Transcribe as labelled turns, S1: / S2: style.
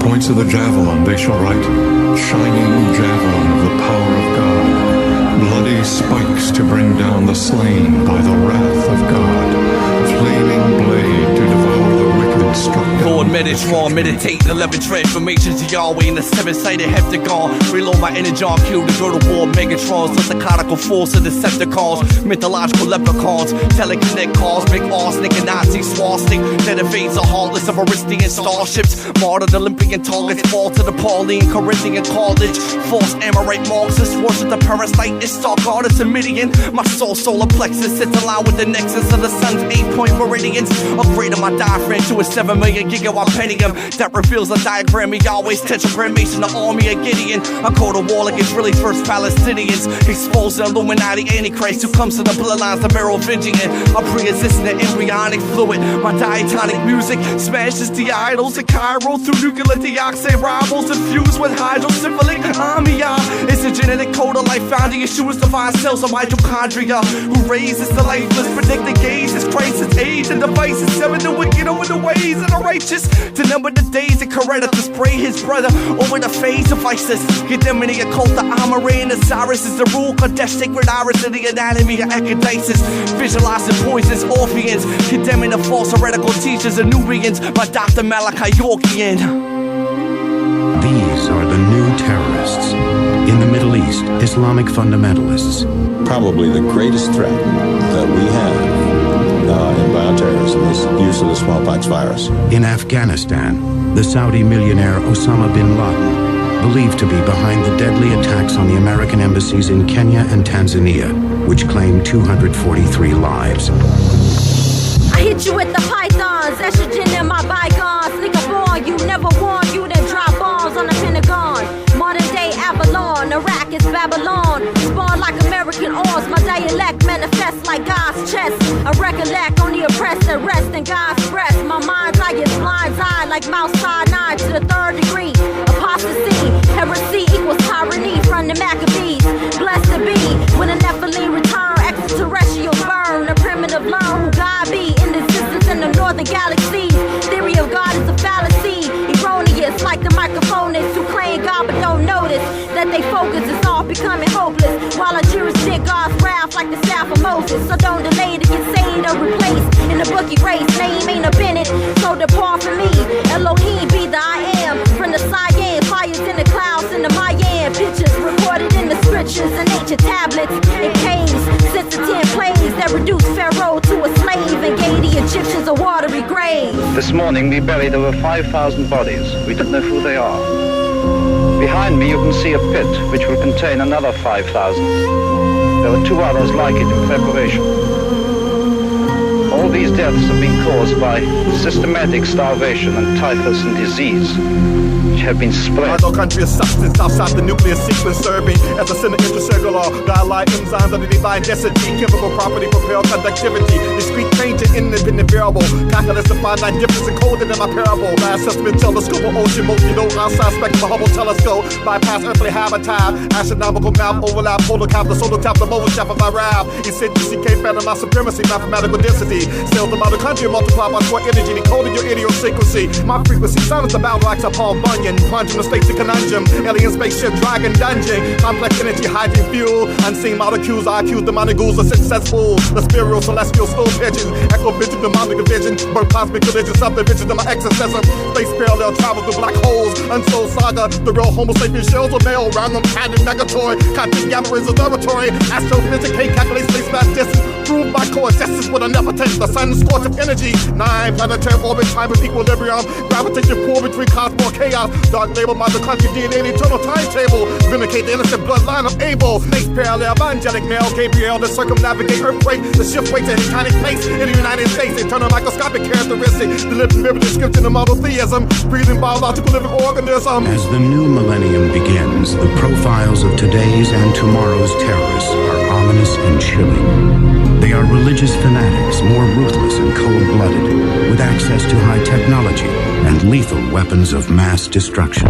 S1: points of the javelin they shall write, shining javelin of the power of God, bloody spikes to bring down the slain by the wrath of God, flaming blade to devour the wicked struck down.
S2: Lord, meditate, 11 transformations to Yahweh in the 7-sided heptagon. Reload my energy on cue to go to war. Megatrons, the psychotical force of Decepticons, mythological leprechauns, teleconnect cosmic arsenic and Nazi swastic that evades the heartless of Aristian starships. Martyred Olympian targets fall to the Pauline Corinthian college. False Amorite Marxists worship the parasite. It's Star Goddess and Midian. My solar plexus sits aligned with the nexus of the sun's 8-point meridians. Upgrading my diaphragm to a 7 million gigawatt pentium that reveals a diagram of Yahweh's tetragrammation, the army of Gideon. I go to war like Israel's first Palestinians, expose the Illuminati Antichrist who comes to the bloodlines of Merovingian. I pre-exist in the embryonic fluid. My diatonic music smashes the idols of Cairo through nuclear dioxide rivals infused with hydrocephalic amia. It's a genetic code of life found in Yeshua's divine cells of mitochondria, who raises the lifeless, predict the gazes, crisis, age, and devices, seven the wicked over the ways of the righteous, to number the days that Coretta to spray his brother over the face of ISIS. Get them in the occult, the Amore and Osiris is the rule, Kadesh, sacred iris of the anatomy of Ecadisis, visualizing poisons, Orpheans, condemning the false heretical teachers of Nubians by Dr. Malachi Yorkian.
S3: These are the new terrorists. In the Middle East, Islamic fundamentalists.
S4: Probably the greatest threat that we have in bioterrorism is the use of the smallpox virus.
S3: In Afghanistan, the Saudi millionaire Osama bin Laden, believed to be behind the deadly attacks on the American embassies in Kenya and Tanzania, which claimed 243 lives.
S5: I hit you with the pythons, estrogen in my bygones. Nigga born, you never warned, you done drop bombs on the Pentagon. Modern day Avalon, Iraq is Babylon. Spawn like American oars, my dialect manifests like God's chest. I recollect on the oppressed and rest in God's breast. My mind's eye is blind's eye like Mount Sinai to the 3rd degree. Apostasy, heresy equals tyranny from the Maccabees. Blessed to be when a Nephilim return, extraterrestrials burn. A primitive learn who God be in existence in the northern galaxies. Theory of God is a fallacy, erroneous like the microphonists who claim God but don't notice that they focus is all becoming hopeless. While I jurisdict God's wrath like the staff of Moses. So don't delay to get saved or replaced in the bookie race. Name ain't a Bennett, so depart from me. Elohim be the I am. From the Cyan, fires in the clouds in the Mayan. Pictures recorded in the scriptures and ancient tablets and caves. Since the 10 plagues that reduced Pharaoh to a slave and gave the Egyptians a watery grave.
S6: This morning we buried over 5,000 bodies. We don't know who they are. Behind me you can see a pit which will contain another 5,000. There are 2 others like it in preparation. All these deaths have been caused by systematic starvation and typhus and disease, which have been spread.
S7: Mitochondria substance outside the nuclear sequence, serving as a center intracellular godlike enzymes of the divine density, chemical property, propel conductivity, discrete change and independent variable, calculus to find line difference encoded in my parable. Last testament telescope of ocean, multi-no outside spectrum of Hubble telescope, bypass earthly habitat, astronomical map, overlap, polar cap, the solar tap, the mobile shaft of my rap, eccentricity, phantom, my supremacy, mathematical density, cells the mitochondria multiply by square energy, decoding your idiosyncrasy. My frequency silence the battle axe of Paul Bunyan, plunging the states in conundrum, alien spaceship, dragon dungeon, complex energy, hydrogen fuel, unseen molecules, IQs, demonic ghouls are successful, the spiritual, celestial, slow pigeons, echo vision, demonic vision, birth cosmic religion, subdivision of my exorcism, space parallel, travel through black holes, unsold saga, the real homo sapien shells of male, random pattern, negatory, content gamma is a laboratory, astrophysics, can't calculate space mass distance, proved by coexistence with a nepotent, the sun's scorch of energy, 9 planetary orbit, time of equilibrium, gravitation pull between cosmos chaos, dark label, mitochondria, DNA, and eternal timetable, vindicate the innocent bloodline of Abel, space parallel, angelic male, Gabriel, the circumnavigate earthquake, the shift weight to tectonic place in the United States, internal microscopic characteristic, the living mirror description of monotheism, breathing biological living organism.
S3: As the new millennium begins, the profiles of today's and tomorrow's terrorists are ominous and chilling. They are religious fanatics, more ruthless and cold-blooded, with access to high technology and lethal weapons of mass destruction.